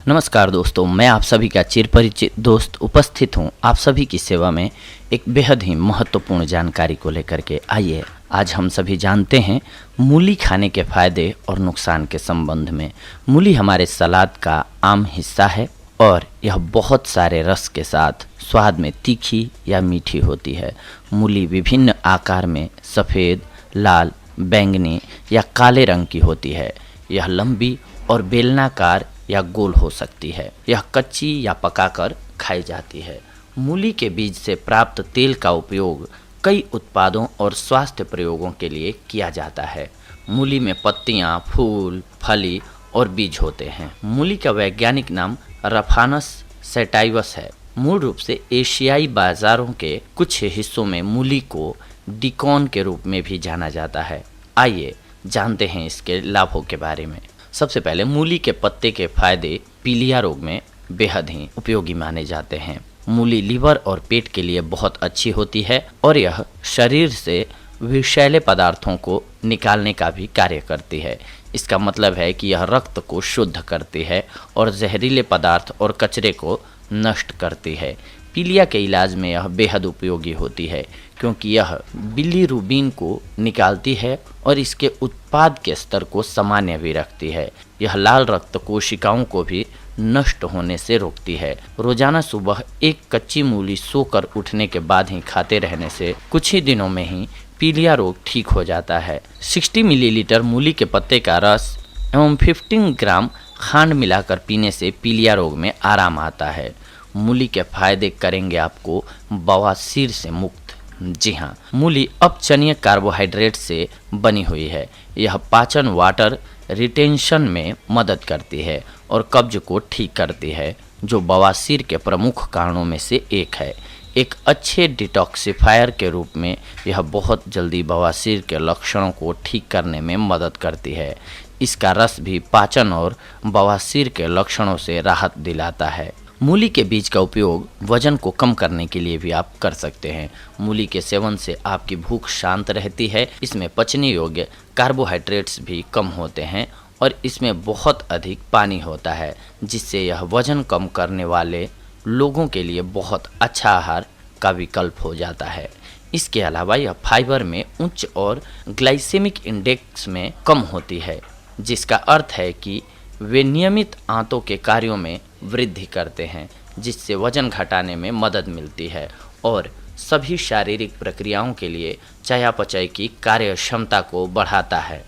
नमस्कार दोस्तों, मैं आप सभी का चिरपरिचित दोस्त उपस्थित हूं आप सभी की सेवा में एक बेहद ही महत्वपूर्ण जानकारी को लेकर के। आइए आज हम सभी जानते हैं मूली खाने के फायदे और नुकसान के संबंध में। मूली हमारे सलाद का आम हिस्सा है और यह बहुत सारे रस के साथ स्वाद में तीखी या मीठी होती है। मूली विभिन्न आकार में सफ़ेद, लाल, बैंगनी या काले रंग की होती है। यह लंबी और बेलनाकार या गोल हो सकती है। यह कच्ची या पकाकर खाई जाती है। मूली के बीज से प्राप्त तेल का उपयोग कई उत्पादों और स्वास्थ्य प्रयोगों के लिए किया जाता है। मूली में पत्तियां, फूल, फली और बीज होते हैं। मूली का वैज्ञानिक नाम रफानस सैटाइवस है। मूल रूप से एशियाई बाजारों के कुछ हिस्सों में मूली को डिकॉन के रूप में भी जाना जाता है। आइए जानते हैं इसके लाभों के बारे में। सबसे पहले मूली के पत्ते के फायदे पीलिया रोग में बेहद ही उपयोगी माने जाते हैं। मूली लीवर और पेट के लिए बहुत अच्छी होती है और यह शरीर से विषैले पदार्थों को निकालने का भी कार्य करती है। इसका मतलब है कि यह रक्त को शुद्ध करती है और जहरीले पदार्थ और कचरे को नष्ट करती है। पीलिया के इलाज में यह बेहद उपयोगी होती है क्योंकि यह बिलीरुबिन को निकालती है और इसके उत्पाद के स्तर को सामान्य भी रखती है। यह लाल रक्त कोशिकाओं को भी नष्ट होने से रोकती है। रोजाना सुबह एक कच्ची मूली सोकर उठने के बाद ही खाते रहने से कुछ ही दिनों में ही पीलिया रोग ठीक हो जाता है। 60 मिलीलीटर मूली के पत्ते का रस एवं 15 ग्राम खांड मिलाकर पीने से पीलिया रोग में आराम आता है। मूली के फायदे करेंगे आपको बवासीर से मुक्त। जी हाँ, मूली अपचनीय कार्बोहाइड्रेट से बनी हुई है। यह पाचन वाटर रिटेंशन में मदद करती है और कब्ज को ठीक करती है, जो बवासीर के प्रमुख कारणों में से एक है। एक अच्छे डिटॉक्सिफायर के रूप में यह बहुत जल्दी बवासीर के लक्षणों को ठीक करने में मदद करती है। इसका रस भी पाचन और बवासीर के लक्षणों से राहत दिलाता है। मूली के बीज का उपयोग वजन को कम करने के लिए भी आप कर सकते हैं। मूली के सेवन से आपकी भूख शांत रहती है। इसमें पचने योग्य कार्बोहाइड्रेट्स भी कम होते हैं और इसमें बहुत अधिक पानी होता है, जिससे यह वजन कम करने वाले लोगों के लिए बहुत अच्छा आहार का विकल्प हो जाता है। इसके अलावा यह फाइबर में उच्च और ग्लाइसेमिक इंडेक्स में कम होती है, जिसका अर्थ है कि वे नियमित आंतों के कार्यों में वृद्धि करते हैं, जिससे वजन घटाने में मदद मिलती है और सभी शारीरिक प्रक्रियाओं के लिए चयापचय की कार्य क्षमता को बढ़ाता है।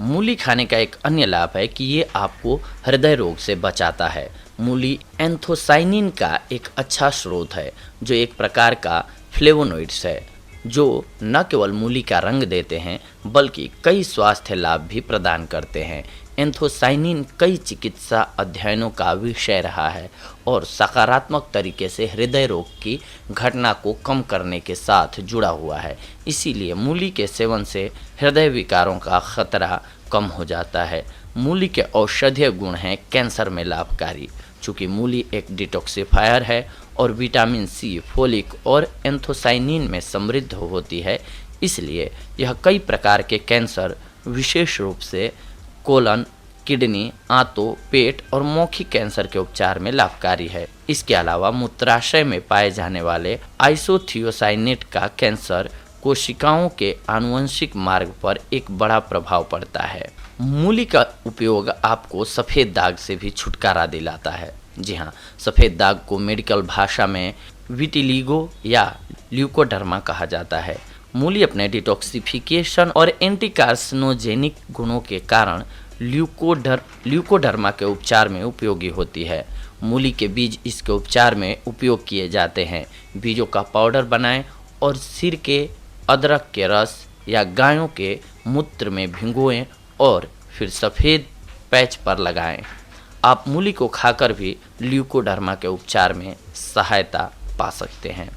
मूली खाने का एक अन्य लाभ है कि ये आपको हृदय रोग से बचाता है। मूली एंथोसाइनिन का एक अच्छा स्रोत है, जो एक प्रकार का फ्लेवोनोइड्स है, जो न केवल मूली का रंग देते हैं बल्कि कई स्वास्थ्य लाभ भी प्रदान करते हैं। एंथोसाइनिन कई चिकित्सा अध्ययनों का विषय रहा है और सकारात्मक तरीके से हृदय रोग की घटना को कम करने के साथ जुड़ा हुआ है। इसीलिए मूली के सेवन से हृदय विकारों का खतरा कम हो जाता है। मूली के औषधीय गुण हैं कैंसर में लाभकारी। चूँकि मूली एक डिटॉक्सिफायर है और विटामिन सी, फोलिक और एंथोसाइनिन में समृद्ध होती है, इसलिए यह कई प्रकार के कैंसर, विशेष रूप से कोलन, किडनी, आंतों, पेट और मौखिक कैंसर के उपचार में लाभकारी है। इसके अलावा मूत्राशय में पाए जाने वाले आइसोथियोसाइनेट का कैंसर कोशिकाओं के आनुवंशिक मार्ग पर एक बड़ा प्रभाव पड़ता है। मूली का उपयोग आपको सफ़ेद दाग से भी छुटकारा दिलाता है। जी हाँ, सफ़ेद दाग को मेडिकल भाषा में विटिलिगो या ल्यूकोडर्मा कहा जाता है। मूली अपने डिटॉक्सिफिकेशन और एंटी कार्सिनोजेनिक गुणों के कारण ल्यूकोडर्मा के उपचार में उपयोगी होती है। मूली के बीज इसके उपचार में उपयोग किए जाते हैं। बीजों का पाउडर बनाएं और सिर के, अदरक के रस या गायों के मूत्र में भिगोएं और फिर सफ़ेद पैच पर लगाएं। आप मूली को खाकर भी ल्यूकोडर्मा के उपचार में सहायता पा सकते हैं।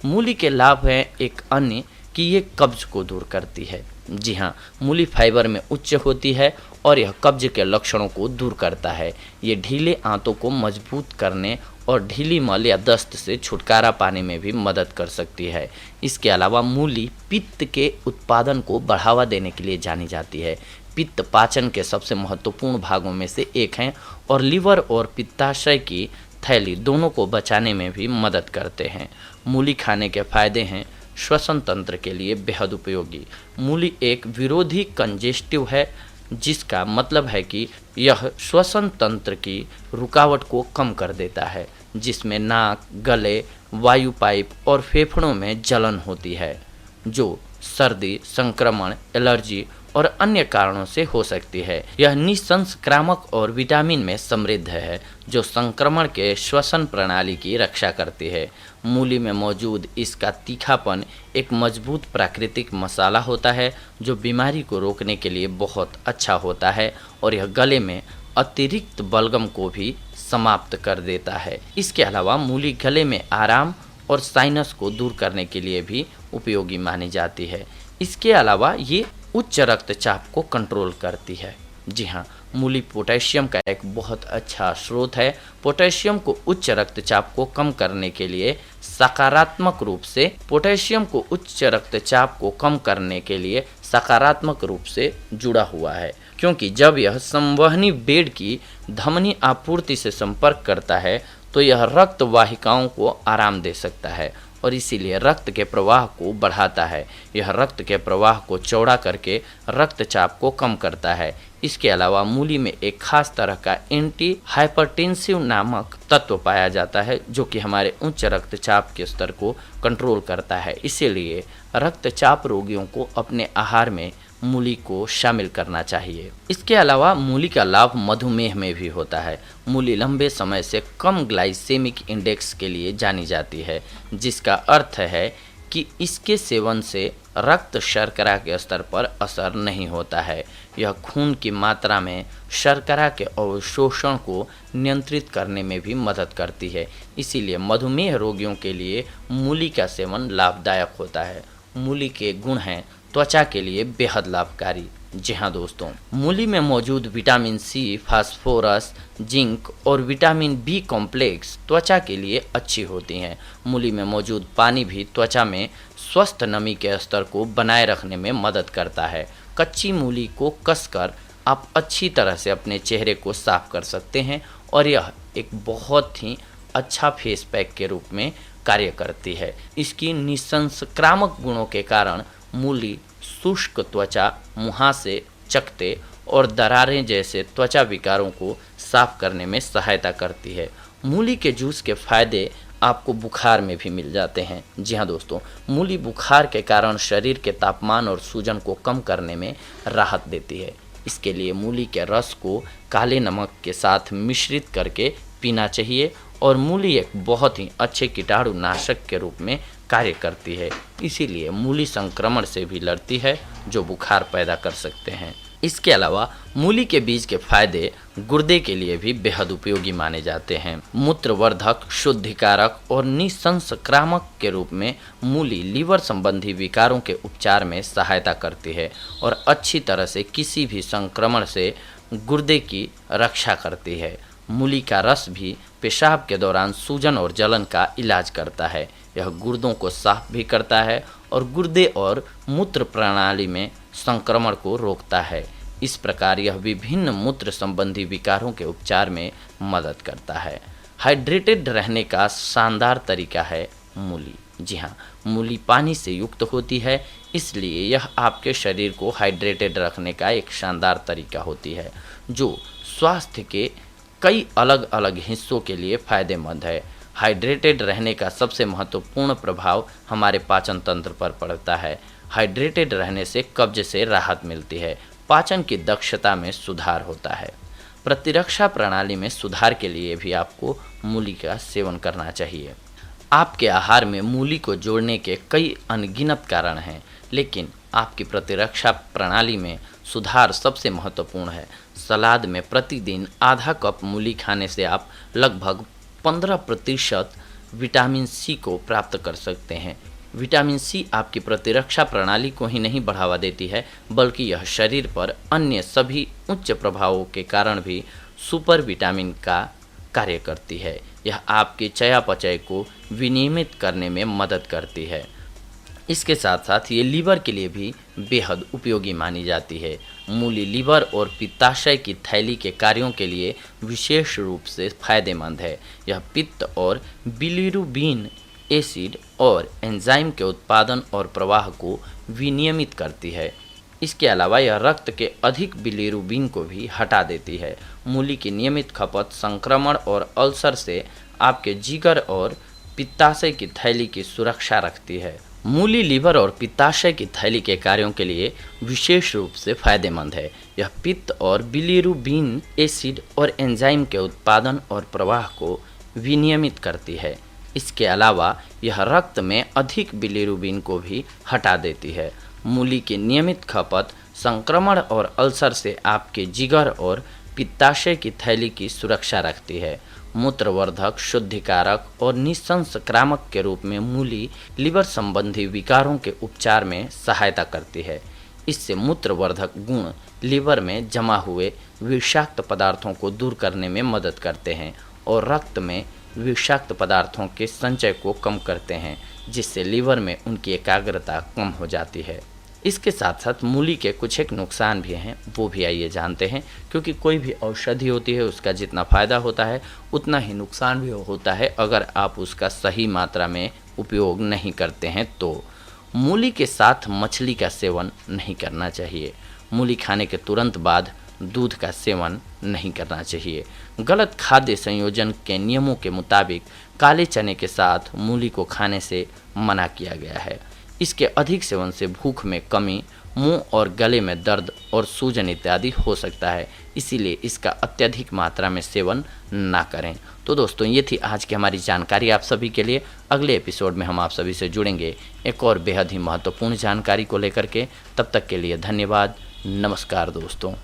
मूली के लाभ हैं एक अन्य कि ये कब्ज को दूर करती है। जी हाँ, मूली फाइबर में उच्च होती है और यह कब्ज के लक्षणों को दूर करता है। ये ढीले आंतों को मजबूत करने और ढीली मल या दस्त से छुटकारा पाने में भी मदद कर सकती है। इसके अलावा मूली पित्त के उत्पादन को बढ़ावा देने के लिए जानी जाती है। पित्त पाचन के सबसे महत्वपूर्ण भागों में से एक हैं और लीवर और पित्ताशय की थैली दोनों को बचाने में भी मदद करते हैं। मूली खाने के फायदे हैं। श्वसन तंत्र के लिए बेहद उपयोगी। मूली एक विरोधी कंजेस्टिव है, जिसका मतलब है कि यह श्वसन तंत्र की रुकावट को कम कर देता है, जिसमें नाक, गले, वायु पाइप और फेफड़ों में जलन होती है, जो सर्दी, संक्रमण, एलर्जी और अन्य कारणों से हो सकती है। यह निसंक्रामक और विटामिन में समृद्ध है, जो संक्रमण के श्वसन प्रणाली की रक्षा करती है। मूली में मौजूद इसका तीखापन एक मजबूत प्राकृतिक मसाला होता है, जो बीमारी को रोकने के लिए बहुत अच्छा होता है और यह गले में अतिरिक्त बलगम को भी समाप्त कर देता है। इसके अलावा मूली गले में आराम और साइनस को दूर करने के लिए भी उपयोगी मानी जाती है। इसके अलावा ये उच्च रक्तचाप को कंट्रोल करती है। जी हाँ, मूली पोटेशियम का एक बहुत अच्छा स्रोत है। पोटेशियम को उच्च रक्तचाप को कम करने के लिए सकारात्मक रूप से जुड़ा हुआ है, क्योंकि जब यह संवहनी बेड की धमनी आपूर्ति से संपर्क करता है तो यह रक्त वाहिकाओं को आराम दे सकता है और इसीलिए रक्त के प्रवाह को बढ़ाता है। यह रक्त के प्रवाह को चौड़ा करके रक्तचाप को कम करता है। इसके अलावा मूली में एक खास तरह का एंटी हाइपरटेंसिव नामक तत्व पाया जाता है, जो कि हमारे उच्च रक्तचाप के स्तर को कंट्रोल करता है। इसीलिए रक्तचाप रोगियों को अपने आहार में मूली को शामिल करना चाहिए। इसके अलावा मूली का लाभ मधुमेह में भी होता है। मूली लंबे समय से कम ग्लाइसेमिक इंडेक्स के लिए जानी जाती है, जिसका अर्थ है कि इसके सेवन से रक्त शर्करा के स्तर पर असर नहीं होता है। यह खून की मात्रा में शर्करा के अवशोषण को नियंत्रित करने में भी मदद करती है। इसीलिए मधुमेह रोगियों के लिए मूली का सेवन लाभदायक होता है। मूली के गुण हैं त्वचा के लिए बेहद लाभकारी। जी हाँ दोस्तों, मूली में मौजूद विटामिन सी, फास्फोरस, जिंक और विटामिन बी कॉम्प्लेक्स त्वचा के लिए अच्छी होती हैं। मूली में मौजूद पानी भी त्वचा में स्वस्थ नमी के स्तर को बनाए रखने में मदद करता है। कच्ची मूली को कसकर आप अच्छी तरह से अपने चेहरे को साफ कर सकते हैं और यह एक बहुत ही अच्छा फेस पैक के रूप में कार्य करती है। इसकी निसंक्रामक गुणों के कारण मूली शुष्क त्वचा, मुहासे, चकत्ते और दरारें जैसे त्वचा विकारों को साफ करने में सहायता करती है। मूली के जूस के फायदे आपको बुखार में भी मिल जाते हैं। जी हाँ दोस्तों, मूली बुखार के कारण शरीर के तापमान और सूजन को कम करने में राहत देती है। इसके लिए मूली के रस को काले नमक के साथ मिश्रित करके पीना चाहिए और मूली एक बहुत ही अच्छे कीटाणुनाशक के रूप में कार्य करती है। इसीलिए मूली संक्रमण से भी लड़ती है, जो बुखार पैदा कर सकते हैं। इसके अलावा मूली के बीज के फायदे गुर्दे के लिए भी बेहद उपयोगी माने जाते हैं। मूत्रवर्धक, शुद्धिकारक और निसंक्रामक के रूप में मूली लीवर संबंधी विकारों के उपचार में सहायता करती है और अच्छी तरह से किसी भी संक्रमण से गुर्दे की रक्षा करती है। मूली का रस भी पेशाब के दौरान सूजन और जलन का इलाज करता है। यह गुर्दों को साफ भी करता है और गुर्दे और मूत्र प्रणाली में संक्रमण को रोकता है। इस प्रकार यह विभिन्न मूत्र संबंधी विकारों के उपचार में मदद करता है। हाइड्रेटेड रहने का शानदार तरीका है मूली। जी हाँ, मूली पानी से युक्त होती है, इसलिए यह आपके शरीर को हाइड्रेटेड रखने का एक शानदार तरीका होती है, जो स्वास्थ्य के कई अलग अलग हिस्सों के लिए फायदेमंद है। हाइड्रेटेड रहने का सबसे महत्वपूर्ण प्रभाव हमारे पाचन तंत्र पर पड़ता है। हाइड्रेटेड रहने से कब्ज से राहत मिलती है, पाचन की दक्षता में सुधार होता है। प्रतिरक्षा प्रणाली में सुधार के लिए भी आपको मूली का सेवन करना चाहिए। आपके आहार में मूली को जोड़ने के कई अनगिनत कारण हैं, लेकिन आपकी प्रतिरक्षा प्रणाली में सुधार सबसे महत्वपूर्ण है। सलाद में प्रतिदिन आधा कप मूली खाने से आप लगभग 15% विटामिन सी को प्राप्त कर सकते हैं। विटामिन सी आपकी प्रतिरक्षा प्रणाली को ही नहीं बढ़ावा देती है, बल्कि यह शरीर पर अन्य सभी उच्च प्रभावों के कारण भी सुपर विटामिन का कार्य करती है। यह आपके चयापचय को विनियमित करने में मदद करती है। इसके साथ साथ ये लीवर के लिए भी बेहद उपयोगी मानी जाती है। मूली लीवर और पित्ताशय की थैली के कार्यों के लिए विशेष रूप से फायदेमंद है। यह पित्त और बिलिरुबिन एसिड और एंजाइम के उत्पादन और प्रवाह को विनियमित करती है। इसके अलावा यह रक्त के अधिक बिलिरुबिन को भी हटा देती है। मूली की नियमित खपत संक्रमण और अल्सर से आपके जिगर और पित्ताशय की थैली की सुरक्षा रखती है। मूली लीवर और पित्ताशय की थैली के कार्यों के लिए विशेष रूप से फायदेमंद है। यह पित्त और बिलिरुबिन एसिड और एंजाइम के उत्पादन और प्रवाह को विनियमित करती है। इसके अलावा यह रक्त में अधिक बिलिरुबिन को भी हटा देती है। मूली की नियमित खपत संक्रमण और अल्सर से आपके जिगर और पित्ताशय की थैली की सुरक्षा रखती है। मूत्रवर्धक, शुद्धिकारक और निसंक्रामक के रूप में मूली लीवर संबंधी विकारों के उपचार में सहायता करती है। इससे मूत्रवर्धक गुण लीवर में जमा हुए विषाक्त पदार्थों को दूर करने में मदद करते हैं और रक्त में विषाक्त पदार्थों के संचय को कम करते हैं, जिससे लीवर में उनकी एकाग्रता कम हो जाती है। इसके साथ साथ मूली के कुछ एक नुकसान भी हैं, वो भी आइए जानते हैं। क्योंकि कोई भी औषधि होती है उसका जितना फ़ायदा होता है उतना ही नुकसान भी होता है अगर आप उसका सही मात्रा में उपयोग नहीं करते हैं तो। मूली के साथ मछली का सेवन नहीं करना चाहिए। मूली खाने के तुरंत बाद दूध का सेवन नहीं करना चाहिए। गलत खाद्य संयोजन के नियमों के मुताबिक काले चने के साथ मूली को खाने से मना किया गया है। इसके अधिक सेवन से भूख में कमी, मुंह और गले में दर्द और सूजन इत्यादि हो सकता है, इसीलिए इसका अत्यधिक मात्रा में सेवन ना करें। तो दोस्तों, ये थी आज की हमारी जानकारी आप सभी के लिए। अगले एपिसोड में हम आप सभी से जुड़ेंगे एक और बेहद ही महत्वपूर्ण जानकारी को लेकर के। तब तक के लिए धन्यवाद। नमस्कार दोस्तों।